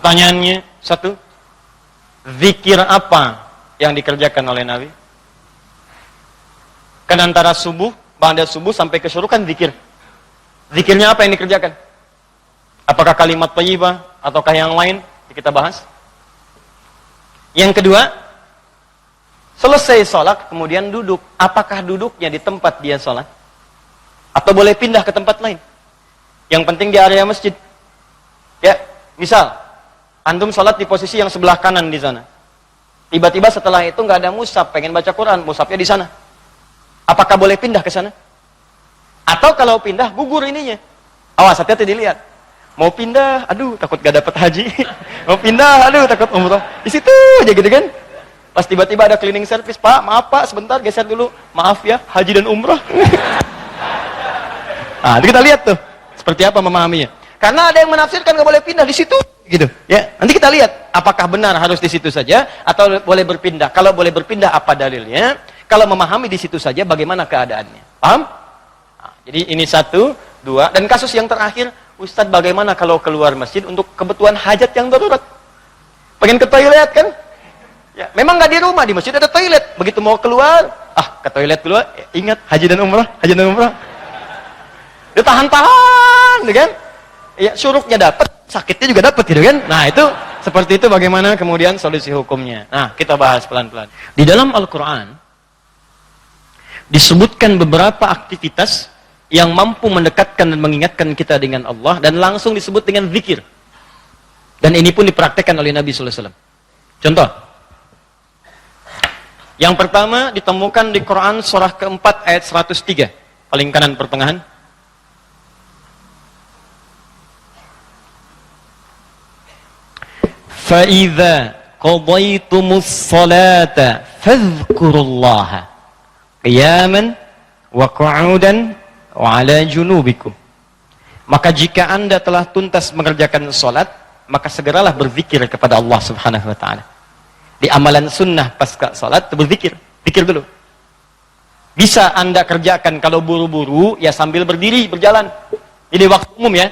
Pertanyaannya satu, zikir apa yang dikerjakan oleh Nabi? Kan antara subuh, ba'da subuh sampai ke syuruq kan zikir. Zikirnya apa yang dikerjakan? Apakah kalimat thayyibah ataukah yang lain? Kita bahas. Yang kedua, selesai sholat kemudian duduk. Apakah duduknya di tempat dia sholat? Atau boleh pindah ke tempat lain? Yang penting di area masjid. Ya, misal antum sholat di posisi yang sebelah kanan di sana. Tiba-tiba setelah itu nggak ada mushaf, pengen baca Quran, mushafnya di sana. Apakah boleh pindah ke sana? Atau kalau pindah, gugur ininya. Awas, hati-hati dilihat. Mau pindah, aduh takut gak dapat haji. Mau pindah, aduh takut umroh. Di situ aja gitu kan. Pas tiba-tiba ada cleaning service, Pak, maaf Pak, sebentar geser dulu. Maaf ya, haji dan umroh. Nah, itu kita lihat tuh. Seperti apa memahaminya. Karena ada yang menafsirkan gak boleh pindah di situ. Gitu. Ya, nanti kita lihat apakah benar harus di situ saja atau boleh berpindah. Kalau boleh berpindah apa dalilnya? Kalau memahami di situ saja bagaimana keadaannya. Paham? Nah, jadi ini satu, dua, dan kasus yang terakhir, Ustadz bagaimana kalau keluar masjid untuk kebutuhan hajat yang darurat? Pengen ke toilet kan? Ya, memang nggak di rumah, di masjid ada toilet. Begitu mau keluar, ke toilet dulu. Ingat haji dan umrah, haji dan umrah. Dia tahan-tahan, gitu kan? Ya, syuruknya dapat, sakitnya juga dapat, gitu kan? Nah itu seperti itu bagaimana kemudian solusi hukumnya. Nah kita bahas pelan-pelan. Di dalam Al-Quran disebutkan beberapa aktivitas yang mampu mendekatkan dan mengingatkan kita dengan Allah dan langsung disebut dengan zikir. Dan ini pun dipraktekkan oleh Nabi sallallahu alaihi wasallam. Contoh. Yang pertama ditemukan di Quran surah keempat ayat 103, paling kanan pertengahan. Fa idza qadaytumus salata fadhkurullaha qiyaman wa qu'udan wa 'ala junubikum. Maka jika Anda telah tuntas mengerjakan salat, maka segeralah berzikir kepada Allah Subhanahu wa taala. Di amalan sunnah pasca salat berzikir, zikir dulu. Bisa Anda kerjakan kalau buru-buru ya sambil berdiri, berjalan. Jadi waktu umum ya.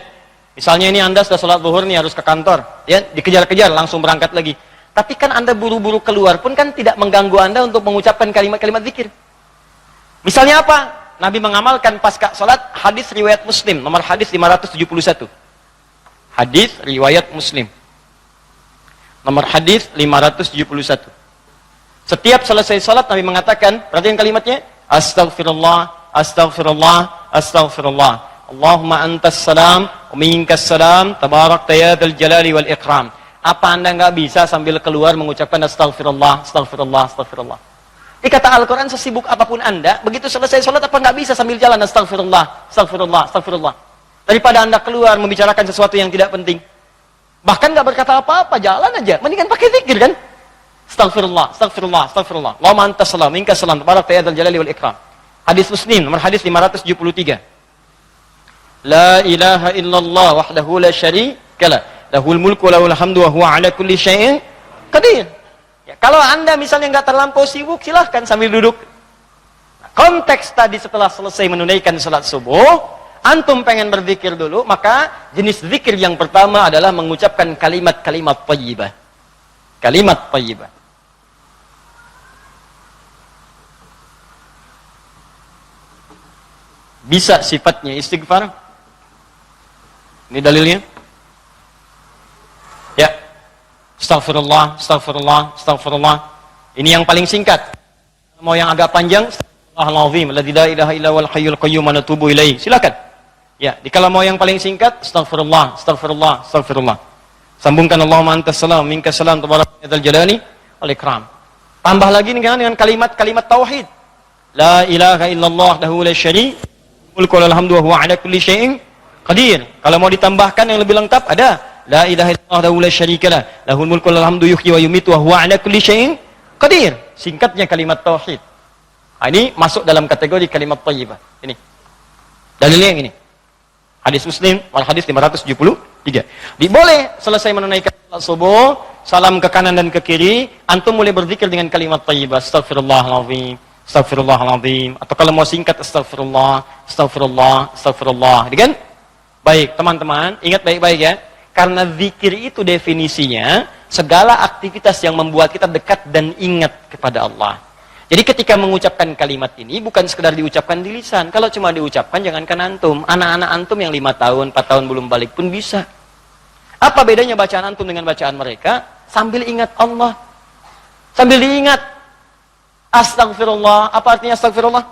Misalnya ini Anda sudah salat zuhur nih harus ke kantor, ya, dikejar-kejar langsung berangkat lagi. Tapi kan Anda buru-buru keluar pun kan tidak mengganggu Anda untuk mengucapkan kalimat-kalimat zikir. Misalnya apa? Nabi mengamalkan pasca salat hadis riwayat Muslim, nomor hadis 571. Hadis riwayat Muslim. Nomor hadis 571. Setiap selesai salat Nabi mengatakan, perhatikan kalimatnya, astaghfirullah, astaghfirullah, astaghfirullah. Allahumma antas salam, wa minkas salam, tabarakta ya dzal jalali wal ikram. Apa Anda nggak bisa sambil keluar mengucapkan astaghfirullah, astaghfirullah, astaghfirullah? Di kata Al-Quran, sesibuk apapun Anda, begitu selesai sholat apa nggak bisa sambil jalan astagfirullah, astagfirullah, astagfirullah. Daripada Anda keluar membicarakan sesuatu yang tidak penting. Bahkan nggak berkata apa-apa, jalan aja. Mendingan pakai zikir kan? Astagfirullah, astagfirullah, astagfirullah. Allahumma antas salam, minkas salam, tabarakta ya dzal jalali wal ikram. Hadis Muslim, nomor hadis 573. La ilaha illallah wahdahu la syarika lah. Lahul mulku wa lahul hamdu wa huwa ala kulli syai'in qadir. Ya, kalau Anda misalnya nggak terlampau sibuk, silahkan sambil duduk. Nah, konteks tadi setelah selesai menunaikan salat subuh, antum pengen berzikir dulu, maka jenis zikir yang pertama adalah mengucapkan kalimat-kalimat thayyibah. Kalimat thayyibah. Bisa sifatnya istighfar. Ini dalilnya. Ya. Astaghfirullah, astaghfirullah, astaghfirullah. Ini yang paling singkat. Mau yang agak panjang, Astaghfirullahaladzim, alladzi la ilaha illa huwal hayyul qayyum wa natubu ilaihi. Silakan. Ya, kalau mau yang paling singkat, astaghfirullah, astaghfirullah, astaghfirullah. Sambungkan Allahumma antas salam, minkas salam, tabarakta ya dzal jalali wal ikram. Tambah lagi dengan kalimat-kalimat tauhid. La ilaha illallah wahdahu la syarika lahu, mulku wa lahul hamdu wa huwa ala kulli syai'in qadir. Kalau mau ditambahkan yang lebih lengkap ada la ilaha illallah wahdahu la syarika lah, lahul mulku wa lahul hamdu yuhyi wa yumiitu wa huwa ala kulli syai'in qadir. Singkatnya kalimat tauhid. Nah, ini masuk dalam kategori kalimat thayyibah. Ini. Dalilnya yang ini. Hadis Muslim, wal hadis 573. Boleh selesai menunaikan salat subuh, salam ke kanan dan ke kiri, antum mulai berzikir dengan kalimat thayyibah, astaghfirullahalazim, astaghfirullahalazim, atau kalau mau singkat astaghfirullah, astaghfirullah, astaghfirullah. Kan? Baik, teman-teman, ingat baik-baik ya. Karena zikir itu definisinya segala aktivitas yang membuat kita dekat dan ingat kepada Allah. Jadi ketika mengucapkan kalimat ini bukan sekedar diucapkan di lisan. Kalau cuma diucapkan jangankan antum. Anak-anak antum yang 5 tahun, 4 tahun belum balik pun bisa. Apa bedanya bacaan antum dengan bacaan mereka? Sambil ingat Allah. Sambil diingat. Astagfirullah. Apa artinya astagfirullah?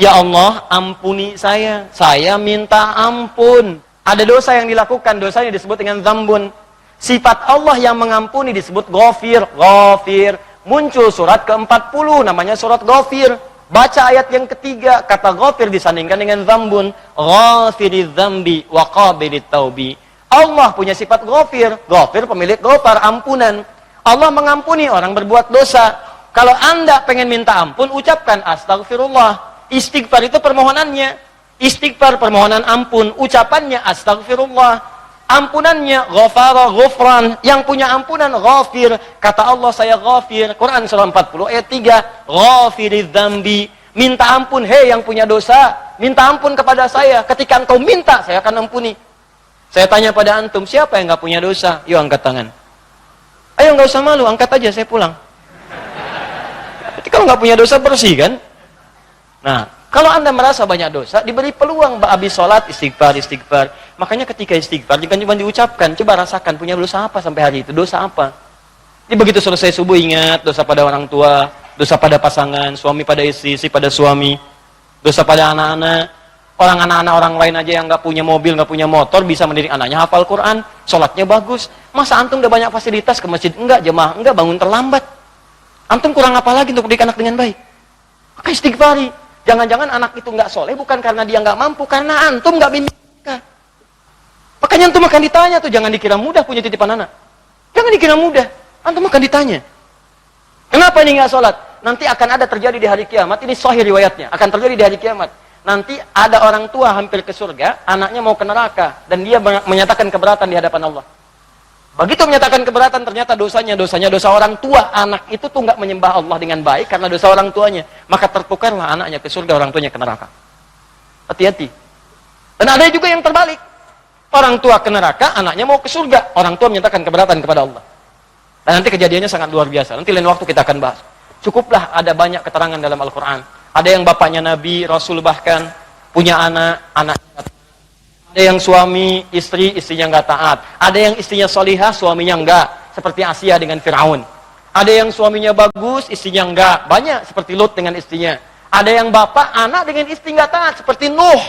Ya Allah, ampuni saya. Saya minta ampun. Ada dosa yang dilakukan, dosanya disebut dengan zambun. Sifat Allah yang mengampuni disebut ghafir. Ghafir. Muncul surat ke-40, namanya surat ghafir. Baca ayat yang ketiga, kata ghafir disandingkan dengan zambun. Ghafiriz zambi wa qabilit taubi. Allah punya sifat ghafir. Ghafir pemilik ghafar, ampunan. Allah mengampuni orang berbuat dosa. Kalau Anda pengen minta ampun, ucapkan astagfirullah. Istighfar itu permohonannya. Istighfar permohonan ampun, ucapannya astagfirullah, ampunannya ghafara ghufran, yang punya ampunan ghafir. Kata Allah, saya ghafir. Quran surah 40 ayat 3, ghafiriz dzambi, minta ampun, hei yang punya dosa, minta ampun kepada saya. Ketika engkau minta, saya akan ampuni. Saya tanya pada antum, siapa yang nggak punya dosa? Yuk angkat tangan. Ayo nggak usah malu, angkat aja, saya pulang. Kalau nggak punya dosa bersih kan? Nah, kalau Anda merasa banyak dosa, diberi peluang habis sholat, istighfar, istighfar. Makanya ketika istighfar, jangan cuma diucapkan, coba rasakan punya dosa apa sampai hari itu, dosa apa. Jadi begitu selesai subuh ingat, dosa pada orang tua, dosa pada pasangan, suami pada istri, istri pada suami, dosa pada anak-anak. Anak-anak orang lain aja yang nggak punya mobil, nggak punya motor, bisa mendidik anaknya hafal Quran, sholatnya bagus. Masa antum udah banyak fasilitas ke masjid? Enggak, jemaah, enggak, bangun terlambat. Antum kurang apa lagi untuk mendidik anak dengan baik? Maka istighfari. Jangan-jangan anak itu nggak soleh bukan karena dia nggak mampu, karena antum nggak bimbing mereka. Makanya antum akan ditanya tuh, jangan dikira mudah punya titipan anak. Jangan dikira mudah, antum akan ditanya. Kenapa ini nggak sholat? Nanti akan ada terjadi di hari kiamat, ini sahih riwayatnya, akan terjadi di hari kiamat. Nanti ada orang tua hampir ke surga, anaknya mau ke neraka, dan dia menyatakan keberatan di hadapan Allah. Begitu menyatakan keberatan, ternyata dosanya dosa orang tua. Anak itu tuh nggak menyembah Allah dengan baik karena dosa orang tuanya. Maka tertukarlah anaknya ke surga, orang tuanya ke neraka. Hati-hati. Dan ada juga yang terbalik. Orang tua ke neraka, anaknya mau ke surga. Orang tua menyatakan keberatan kepada Allah. Dan nanti kejadiannya sangat luar biasa. Nanti lain waktu kita akan bahas. Cukuplah ada banyak keterangan dalam Al-Quran. Ada yang bapaknya Nabi, Rasul bahkan, punya anaknya ada yang suami, istrinya nggak taat. Ada yang istrinya solihah, suaminya nggak. Seperti Asia dengan Fir'aun. Ada yang suaminya bagus, istrinya nggak. Banyak seperti Lut dengan istrinya. Ada yang bapak, anak dengan istri nggak taat. Seperti Nuh.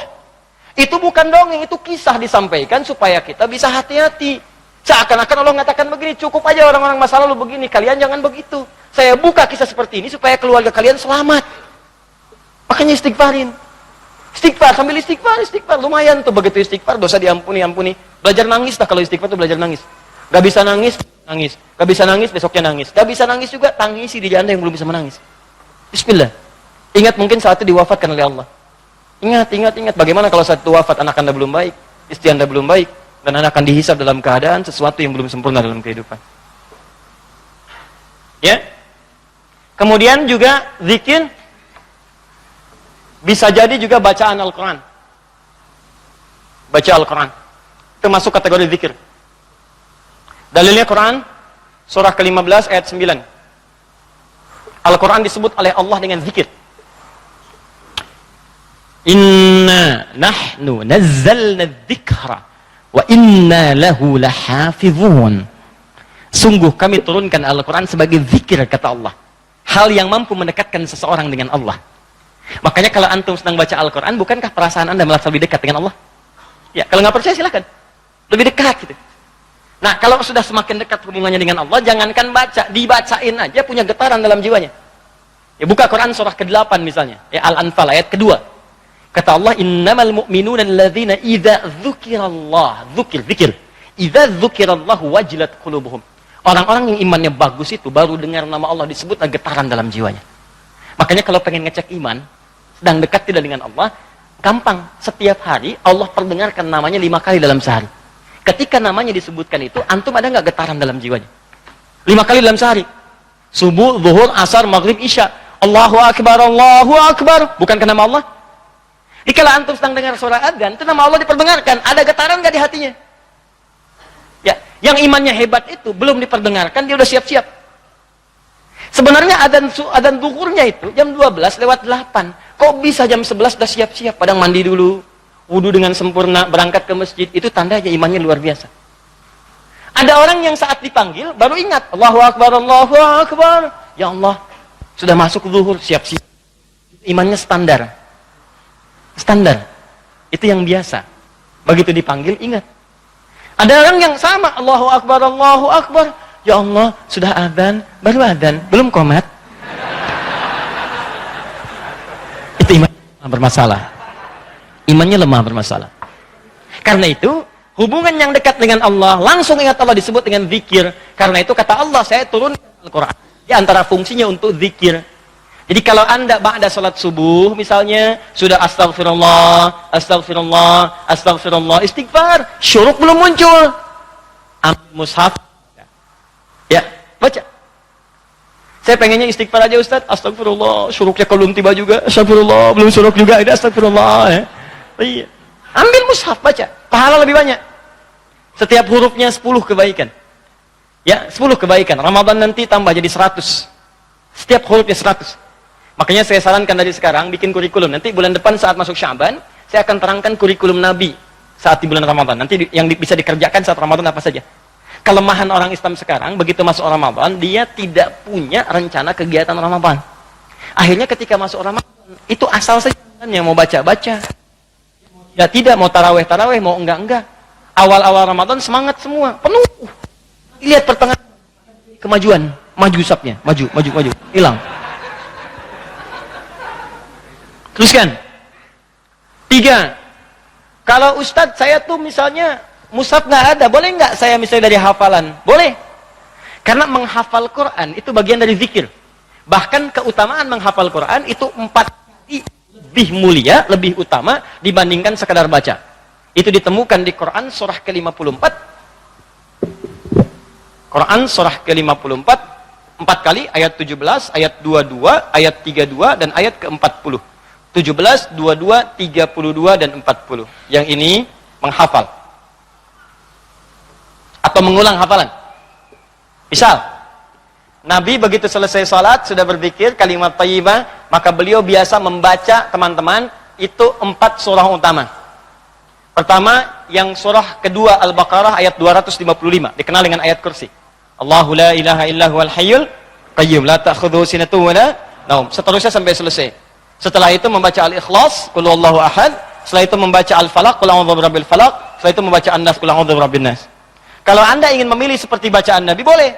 Itu bukan dongeng, itu kisah disampaikan supaya kita bisa hati-hati. Seakan-akan Allah mengatakan begini, cukup aja orang-orang masa lalu begini, kalian jangan begitu. Saya buka kisah seperti ini supaya keluarga kalian selamat. Makanya istighfarin. Istighfar, sambil istighfar, lumayan tuh begitu istighfar, dosa diampuni. Belajar nangis lah, kalau istighfar tuh belajar nangis. Gak bisa nangis, nangis. Gak bisa nangis, besoknya nangis. Gak bisa nangis juga, tangisi diri Anda yang belum bisa menangis. Bismillah. Ingat mungkin saat itu diwafatkan oleh Allah. Ingat. Bagaimana kalau saat itu wafat, anak Anda belum baik, istri Anda belum baik, dan Anda akan dihisab dalam keadaan sesuatu yang belum sempurna dalam kehidupan. Ya. Kemudian juga zikir. Bisa jadi juga bacaan Al-Quran. Baca Al-Quran. Termasuk kategori zikir. Dalilnya Quran, surah ke-15 ayat 9. Al-Quran disebut oleh Allah dengan zikir. Inna nahnu nazzalna dzikra wa inna lahu lahafizun. Sungguh kami turunkan Al-Quran sebagai zikir, kata Allah. Hal yang mampu mendekatkan seseorang dengan Allah. Makanya kalau antum sedang baca Al-Quran, bukankah perasaan Anda merasa lebih dekat dengan Allah? Ya, kalau nggak percaya silahkan. Lebih dekat gitu. Nah, kalau sudah semakin dekat hubungannya dengan Allah, jangankan baca, dibacain aja punya getaran dalam jiwanya. Ya, buka Quran surah ke-8 misalnya. Ya, Al-Anfal ayat kedua. Kata Allah, innamal mu'minuna alladzina idza dzukirallah, zikir. Idza dzukirallahu wajilat qulubuhum. Orang-orang yang imannya bagus itu baru dengar nama Allah disebut getaran dalam jiwanya. Makanya kalau pengen ngecek iman, sedang dekat tidak dengan Allah, gampang. Setiap hari Allah perdengarkan namanya 5 kali dalam sehari. Ketika namanya disebutkan itu, antum ada nggak getaran dalam jiwanya? 5 kali dalam sehari. Subuh, zuhur, asar, maghrib, isya. Allahu Akbar, Allahu Akbar. Bukankah nama Allah? Jika antum sedang dengar suara adzan, itu nama Allah diperdengarkan. Ada getaran nggak di hatinya? Yang imannya hebat itu belum diperdengarkan dia udah siap-siap. Sebenarnya adzan zuhurnya itu jam 12:08. Kok bisa jam 11 udah siap-siap? Padahal mandi dulu, wudu dengan sempurna, berangkat ke masjid. Itu tandanya imannya luar biasa. Ada orang yang saat dipanggil baru ingat, Allahu Akbar, Allahu Akbar. Ya Allah, sudah masuk zuhur, siap-siap. Imannya standar. Standar. Itu yang biasa. Begitu dipanggil ingat. Ada orang yang sama, Allahu Akbar, Allahu Akbar. Ya Allah, sudah adzan, baru adzan, belum qomat. Itu iman bermasalah. Imannya lemah bermasalah. Karena itu, hubungan yang dekat dengan Allah, langsung ingat Allah disebut dengan zikir. Karena itu kata Allah, saya turun Al-Quran. Di antara fungsinya untuk zikir. Jadi kalau anda ba'da salat subuh, misalnya, sudah astagfirullah, astagfirullah, astagfirullah, istighfar, syuruk belum muncul. Ambil mushaf. Ya, baca. Saya pengennya istighfar aja Ustaz. Astagfirullah, syuruknya belum tiba juga. Astagfirullah, belum syuruk juga. Ini astagfirullah. Ya. Iya. Ambil mushaf, baca. Pahala lebih banyak. Setiap hurufnya 10 kebaikan. Ya, 10 kebaikan. Ramadan nanti tambah jadi 100. Setiap hurufnya 100. Makanya saya sarankan dari sekarang bikin kurikulum. Nanti bulan depan saat masuk Sya'ban, saya akan terangkan kurikulum Nabi saat di bulan Ramadan. Nanti yang bisa dikerjakan saat Ramadan apa saja. Kelemahan orang Islam sekarang, begitu masuk Ramadan, dia tidak punya rencana kegiatan Ramadan. Akhirnya ketika masuk Ramadan, itu asal saja yang mau baca-baca. Ya tidak, mau taraweh-taraweh, mau enggak-enggak. Awal-awal Ramadan semangat semua, penuh. Lihat pertengahan, kemajuan, maju usapnya, maju, hilang. Teruskan. 3. Kalau Ustadz saya tuh misalnya mushaf nggak ada, boleh nggak saya misalnya dari hafalan? Boleh. Karena menghafal Quran itu bagian dari zikir. Bahkan keutamaan menghafal Quran itu 4 kali lebih mulia, lebih utama dibandingkan sekadar baca. Itu ditemukan di Quran surah ke-54. Quran surah ke-54 4 kali, ayat 17, ayat 22, ayat 32 dan ayat ke-40. 17, 22, 32 dan 40. Yang ini menghafal atau mengulang hafalan. Misal, Nabi begitu selesai salat sudah berzikir kalimat thayyibah, maka beliau biasa membaca teman-teman itu 4 surah utama. Pertama, yang surah kedua Al-Baqarah ayat 255, dikenal dengan ayat kursi. Allahu la ilaha illa huwal hayyul qayyum la ta'khudhuhu sinatun wa la naum. Seterusnya sampai selesai. Setelah itu membaca Al-Ikhlas, qul huwallahu ahad. Setelah itu membaca Al-Falaq, qul a'udzu birabbil falaq. Setelah itu membaca An-Nas, qul a'udzu birabbin nas. Kalau Anda ingin memilih seperti bacaan Nabi, boleh.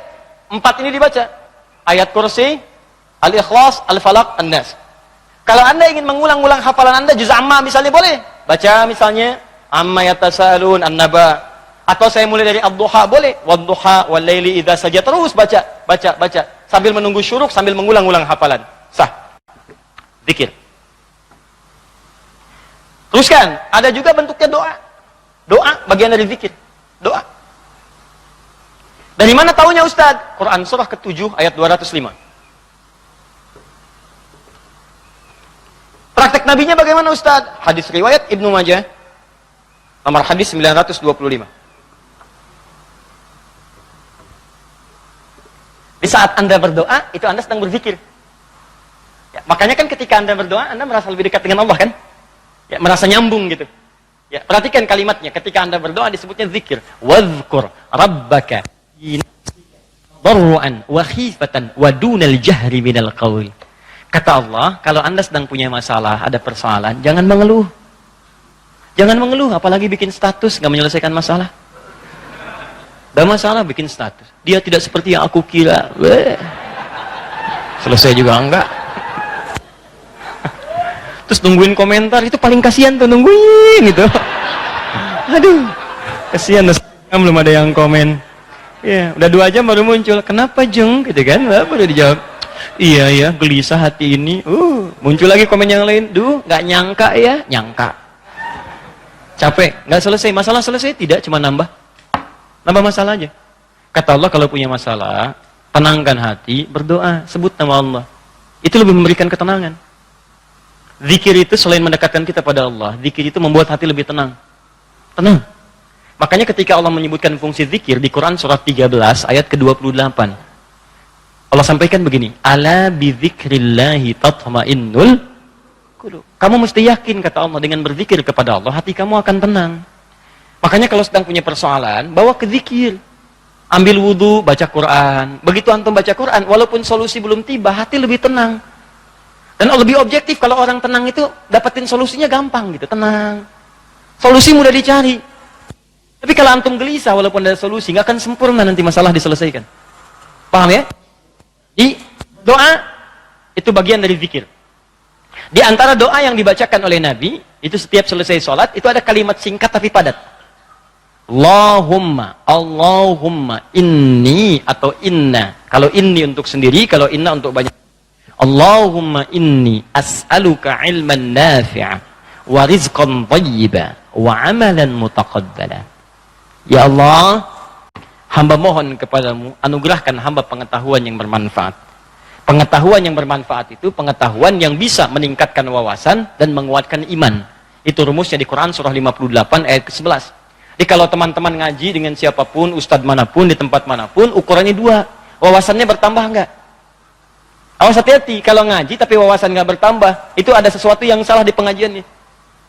4 ini dibaca. Ayat kursi, Al-Ikhlas, Al-Falaq, An-Nas. Kalau Anda ingin mengulang-ulang hafalan Anda, juz amma misalnya boleh. Baca misalnya, amma yatasaalun an-naba. Atau saya mulai dari ad-duha, boleh. Wad-duha, wal-laili idza saja. Terus baca. Sambil menunggu syuruk, sambil mengulang-ulang hafalan. Sah. Zikir. Teruskan, ada juga bentuknya doa. Doa bagian dari zikir. Doa. Dari mana taunya Ustaz? Quran surah ke-7 ayat 205. Praktek nabinya bagaimana Ustaz? Hadis riwayat Ibnu Majah nomor hadis 925. Di saat Anda berdoa, itu Anda sedang berzikir. Ya, makanya kan ketika Anda berdoa, Anda merasa lebih dekat dengan Allah kan? Ya, merasa nyambung gitu. Ya, perhatikan kalimatnya. Ketika Anda berdoa disebutnya zikir. Wadhkur rabbaka darru'an wa khifatan wa dunal jahri minal qaul. Kata Allah, kalau Anda sedang punya masalah, ada persoalan, jangan mengeluh. Jangan mengeluh, apalagi bikin status, nggak menyelesaikan masalah. Ada masalah, bikin status. Dia tidak seperti yang aku kira. Selesai juga enggak. Terus nungguin komentar, itu paling kasihan tuh, nungguin gitu. Aduh, kasihan, belum ada yang komen. Ya, udah 2 jam baru muncul. Kenapa Jeng? Gitu kan, baru dijawab. Iya, gelisah hati ini. Muncul lagi komen yang lain. Duh, nggak nyangka ya, nyangka. Capek, nggak selesai. Masalah selesai? Tidak, cuma nambah masalah aja. Kata Allah, kalau punya masalah, tenangkan hati, berdoa, sebut nama Allah. Itu lebih memberikan ketenangan. Zikir itu selain mendekatkan kita pada Allah, zikir itu membuat hati lebih tenang. Tenang. Makanya ketika Allah menyebutkan fungsi zikir di Quran surat 13 ayat ke-28. Allah sampaikan begini, ala bidzikrillahi tatma'innul qulub. Kamu mesti yakin, kata Allah, dengan berzikir kepada Allah, hati kamu akan tenang. Makanya kalau sedang punya persoalan, bawa ke zikir. Ambil wudu, baca Quran. Begitu antum baca Quran, walaupun solusi belum tiba, hati lebih tenang. Dan lebih objektif, kalau orang tenang itu dapetin solusinya gampang gitu, tenang. Solusi mudah dicari. Tapi kalau antum gelisah, walaupun ada solusi, nggak akan sempurna nanti masalah diselesaikan. Paham ya? Di doa, itu bagian dari zikir. Di antara doa yang dibacakan oleh Nabi, itu setiap selesai sholat, itu ada kalimat singkat tapi padat. Allahumma, Allahumma, inni atau inna. Kalau inni untuk sendiri, kalau inna untuk banyak. Allahumma inni as'aluka ilman nafi'a, wa rizqan thayyiba, wa amalan mutaqabbala. Ya Allah, hamba mohon kepadamu, anugerahkan hamba pengetahuan yang bermanfaat. Pengetahuan yang bermanfaat itu pengetahuan yang bisa meningkatkan wawasan dan menguatkan iman. Itu rumusnya di Quran surah 58 ayat ke-11. Jadi kalau teman-teman ngaji dengan siapapun, ustadz manapun, di tempat manapun, ukurannya dua. Wawasannya bertambah enggak? Awas hati-hati, kalau ngaji tapi wawasan enggak bertambah, itu ada sesuatu yang salah di pengajiannya.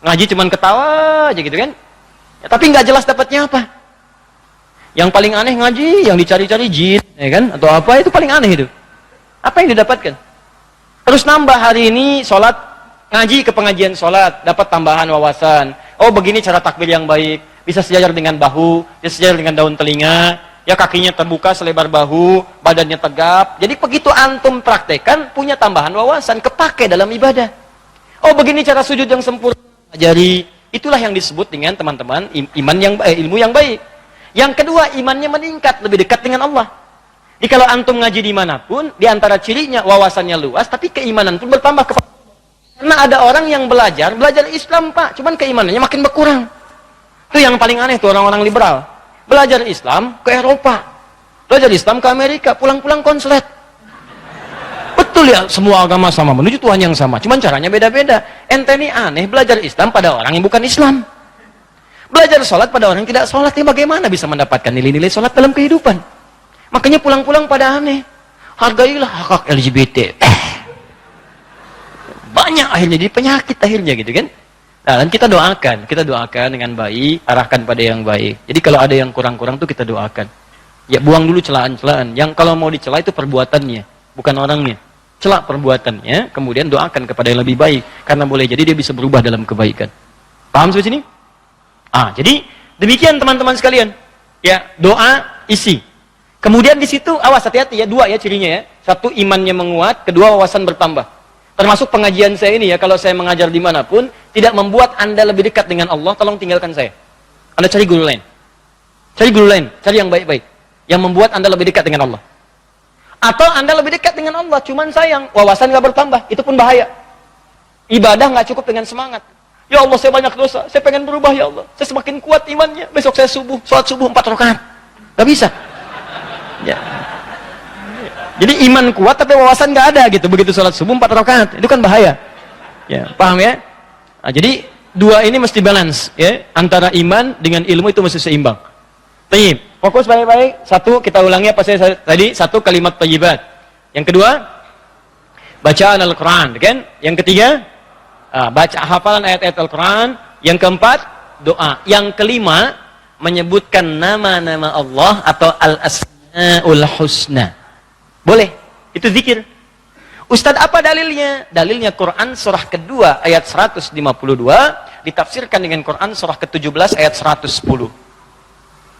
Ngaji cuman ketawa aja gitu kan? Ya, tapi enggak jelas dapatnya apa. Yang paling aneh ngaji, yang dicari-cari jin, ya kan? Atau apa, itu paling aneh itu. Apa yang didapatkan? Terus nambah hari ini, sholat, ngaji ke pengajian sholat, dapat tambahan wawasan. Oh begini cara takbir yang baik, bisa sejajar dengan bahu, bisa sejajar dengan daun telinga, ya kakinya terbuka selebar bahu, badannya tegap. Jadi begitu antum praktekan, punya tambahan wawasan, kepake dalam ibadah. Oh begini cara sujud yang sempurna, ajari. Itulah yang disebut dengan teman-teman, iman yang ilmu yang baik. Yang kedua, imannya meningkat, lebih dekat dengan Allah. Jadi kalau antum ngaji dimanapun, di antara cirinya wawasannya luas, tapi keimanan pun bertambah. Karena ada orang yang belajar Islam Pak, cuman keimanannya makin berkurang. Itu yang paling aneh tuh orang-orang liberal. Belajar Islam ke Eropa, belajar Islam ke Amerika, pulang-pulang konslet. Betul ya, semua agama sama, menuju Tuhan yang sama, cuman caranya beda-beda. Ente ini aneh, belajar Islam pada orang yang bukan Islam. Belajar sholat pada orang yang tidak sholat, ya bagaimana bisa mendapatkan nilai-nilai sholat dalam kehidupan? Makanya pulang-pulang pada aneh. Hargailah hak LGBT. Banyak akhirnya, jadi penyakit akhirnya gitu kan. Nah, dan kita doakan dengan baik, arahkan pada yang baik. Jadi kalau ada yang kurang-kurang tuh kita doakan. Ya buang dulu celaan-celaan. Yang kalau mau dicela itu perbuatannya, bukan orangnya. Celak perbuatannya, kemudian doakan kepada yang lebih baik. Karena boleh jadi dia bisa berubah dalam kebaikan. Paham sampai sini? Jadi demikian teman-teman sekalian. Ya, doa isi. Kemudian di situ awas hati-hati ya, dua ya cirinya ya. Satu, imannya menguat, kedua wawasan bertambah. Termasuk pengajian saya ini ya, kalau saya mengajar dimanapun, tidak membuat Anda lebih dekat dengan Allah, tolong tinggalkan saya. Anda cari guru lain. Cari guru lain, cari yang baik-baik. Yang membuat Anda lebih dekat dengan Allah. Atau Anda lebih dekat dengan Allah, cuman sayang, wawasan gak bertambah, itu pun bahaya. Ibadah gak cukup dengan semangat. Ya Allah, saya banyak dosa, saya pengen berubah ya Allah. Saya semakin kuat imannya, besok saya sholat subuh 4 rakaat. Gak bisa. Ya. Jadi iman kuat tapi wawasan gak ada gitu. Begitu sholat subuh 4 rakaat, itu kan bahaya. Ya, paham ya? Jadi dua ini mesti balance ya, antara iman dengan ilmu itu mesti seimbang. Tayyib. Fokus baik-baik. Satu, kita ulangi apa saya tadi, satu kalimat thayyibat. Yang kedua, bacaan Al-Qur'an, kan? Yang ketiga, baca hafalan ayat-ayat Al-Quran. Yang keempat, doa. Yang kelima, menyebutkan nama-nama Allah atau Al-Asma'ul Husna. Boleh, itu zikir. Ustadz, apa dalilnya? Dalilnya Quran surah kedua ayat 152 ditafsirkan dengan Quran surah ke-17 ayat 110.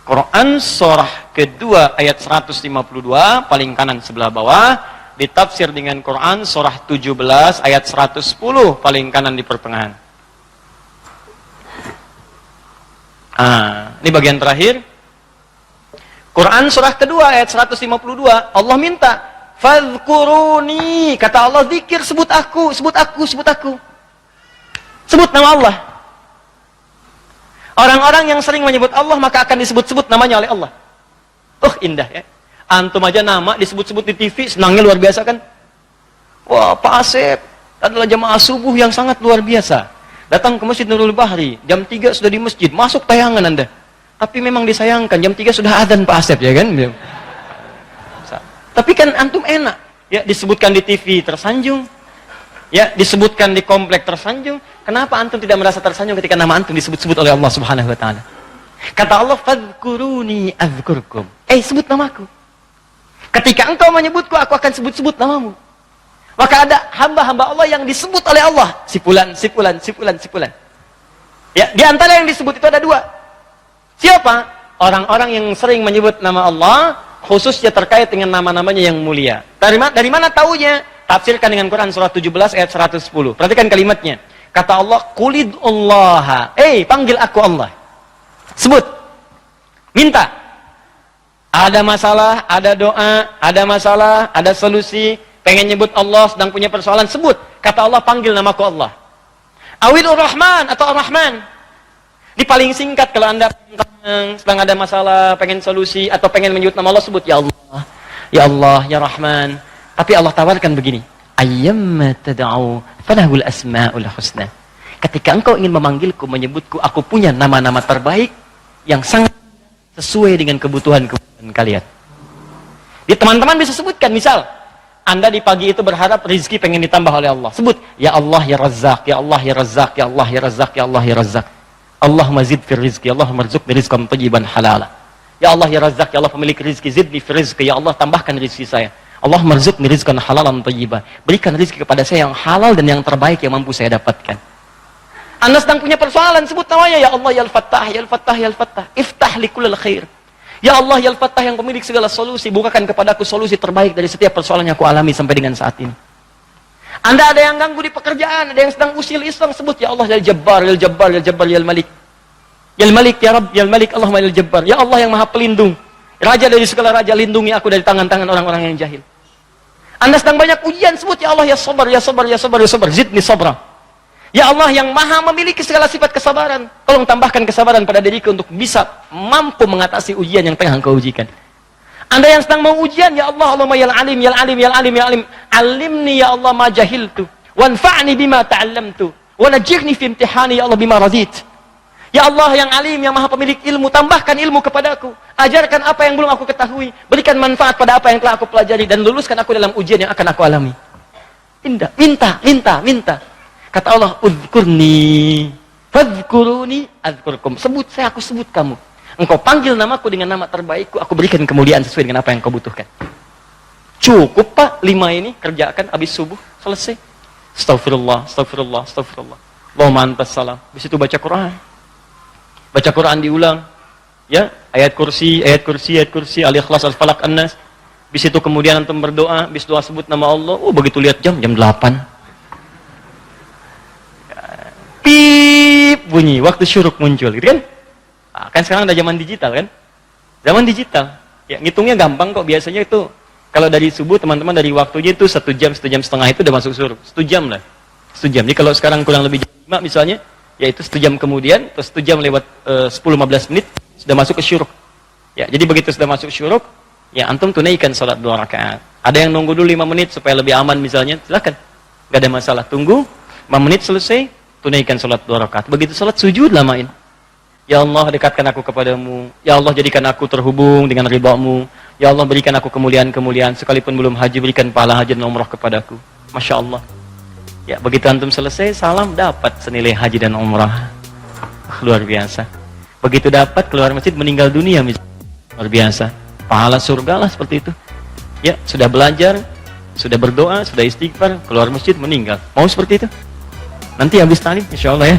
Quran surah kedua ayat 152 paling kanan sebelah bawah ditafsir dengan Quran surah 17 ayat 110 paling kanan di pertengahan. Ini bagian terakhir. Quran surah kedua ayat 152 Allah minta fadhkuruni, kata Allah, zikir, sebut aku, sebut aku, sebut aku. Sebut nama Allah. Orang-orang yang sering menyebut Allah maka akan disebut-sebut namanya oleh Allah. Indah ya. Antum aja nama disebut-sebut di TV, senangnya luar biasa kan? Wah, Pak Asep adalah jamaah subuh yang sangat luar biasa. Datang ke Masjid Nurul Bahri, jam 3 sudah di masjid, masuk tayangan Anda. Tapi memang disayangkan jam 3 sudah adzan Pak Asep, ya kan? Tapi kan antum enak, ya disebutkan di TV tersanjung, ya disebutkan di komplek tersanjung. Kenapa antum tidak merasa tersanjung ketika nama antum disebut-sebut oleh Allah Subhanahu wa taala? Kata Allah, "Fadhkuruni adzkurkum." Sebut namaku. Ketika engkau menyebutku, aku akan sebut-sebut namamu. Maka ada hamba-hamba Allah yang disebut oleh Allah, si fulan, si fulan, si fulan, si fulan. Ya, di antara yang disebut itu ada 2. Siapa? Orang-orang yang sering menyebut nama Allah, khususnya terkait dengan nama-namanya yang mulia. Dari mana taunya? Tafsirkan dengan Quran surah 17 ayat 110. Perhatikan kalimatnya. Kata Allah, "Qulidullaha." Panggil aku Allah. Sebut. Minta. Ada masalah, ada doa, ada masalah, ada solusi, pengen nyebut Allah, sedang punya persoalan, sebut. Kata Allah, panggil namaku Allah. Awilur Rahman atau Ar-Rahman. Di paling singkat kalau Anda sedang ada masalah, pengen solusi, atau pengen menyebut nama Allah, sebut ya Allah, ya Allah, ya Rahman. Tapi Allah tawarkan begini, ayyamma tad'u falahul asma'ul husna. Ketika engkau ingin memanggilku, menyebutku, aku punya nama-nama terbaik yang sangat sesuai dengan kebutuhan kalian. Di teman-teman bisa sebutkan, misal Anda di pagi itu berharap rezeki pengen ditambah oleh Allah. Sebut, ya Allah ya Razzaq, ya Allah ya Razzaq, ya Allah ya Razzaq, ya Allah ya Razzaq. Allahumma zid fir rizqi, Allahumma rzuqni rizqan thayyiban halala. Ya Allah ya Razzaq, ya Allah pemilik rizki, zidni fir rizqi, ya Allah tambahkan rizki saya. Allahumma rzuqni rizqan halalan thayyiban. Berikan rizki kepada saya yang halal dan yang terbaik yang mampu saya dapatkan. Anda sedang punya persoalan, sebut namanya, ya Allah ya Al-Fattah, ya Al-Fattah, ya Al-Fattah. Iftah li kullil khair. Ya Allah ya Al-Fattah yang pemilik segala solusi, bukakan kepadaku solusi terbaik dari setiap persoalan yang aku alami sampai dengan saat ini. Anda ada yang ganggu di pekerjaan, ada yang sedang usil iseng, sebut ya Allah ya Jabbar, ya Jabbar, ya Jabbar, ya Malik. Ya Malik, ya Rabb, ya Malik, Allahumma ya Jabbar. Ya Allah yang Maha Pelindung. Raja dari segala raja, lindungi aku dari tangan-tangan orang-orang yang jahil. Anda sedang banyak ujian, sebut ya Allah ya Sabar, ya Sabar, ya Sabar, ya Sabar. Zidni sabra. Ya Allah yang Maha memiliki segala sifat kesabaran, tolong tambahkan kesabaran pada diriku untuk bisa mampu mengatasi ujian yang tengah engkau ujikan. Anda yang sedang mau ujian, ya Allah, Allahumma ya Alim, ya Alim, ya Alim, ya Alim. Alimni ya Allah ma jahiltu, wanfa'ni bima ta'allamtu, wa najihni fi imtihani ya Allah bima radit. Ya Allah yang Alim, yang Maha pemilik ilmu, tambahkan ilmu kepadaku. Ajarkan apa yang belum aku ketahui, berikan manfaat pada apa yang telah aku pelajari, dan luluskan aku dalam ujian yang akan aku alami. Indah, minta, minta, minta. Kata Allah, "Udhkurni, fadhkuruni adzkurkum." Sebut saya, aku sebut kamu. Engkau panggil namaku dengan nama terbaikku, aku berikan kemuliaan sesuai dengan apa yang kau butuhkan. Cukup Pak, 5 ini kerjakan habis subuh, selesai. Astaghfirullah, astaghfirullah, astaghfirullah. Allahumma antas salam. Habis itu baca Quran. Baca Quran diulang. Ya, ayat kursi, ayat kursi, ayat kursi, Al-Ikhlas, Al-Falaq, An-Nas. Habis itu kemudian antum berdoa, habis doa sebut nama Allah. Begitu lihat jam 8. Pip bunyi, waktu syuruk muncul, gitu kan? Kan sekarang udah zaman digital kan? Zaman digital. Ya, ngitungnya gampang kok, biasanya itu kalau dari subuh teman-teman dari waktunya itu 1 jam, 1 jam setengah itu udah masuk syuruk. 1 jam lah. 1 jam. Jadi kalau sekarang kurang lebih jam 5 misalnya, yaitu 1 jam kemudian, terus 1 jam lewat 10-15 menit sudah masuk ke syuruk. Ya, jadi begitu sudah masuk syuruk, ya antum tunaikan salat 2 rakaat. Ada yang nunggu dulu 5 menit supaya lebih aman misalnya, silakan. Gak ada masalah. Tunggu 5 menit selesai, tunaikan salat 2 rakaat. Begitu salat sujud lamain. Ya Allah, dekatkan aku kepadamu. Ya Allah, jadikan aku terhubung dengan ridha-Mu. Ya Allah, berikan aku kemuliaan-kemuliaan. Sekalipun belum haji, berikan pahala haji dan umrah kepadaku. Masya Allah. Ya, begitu antum selesai, salam, dapat senilai haji dan umrah. Luar biasa. Begitu dapat, keluar masjid, meninggal dunia. Luar biasa. Pahala surga lah seperti itu. Ya, sudah belajar, sudah berdoa, sudah istighfar, keluar masjid, meninggal. Mau seperti itu? Nanti habis tadi, insya Allah ya.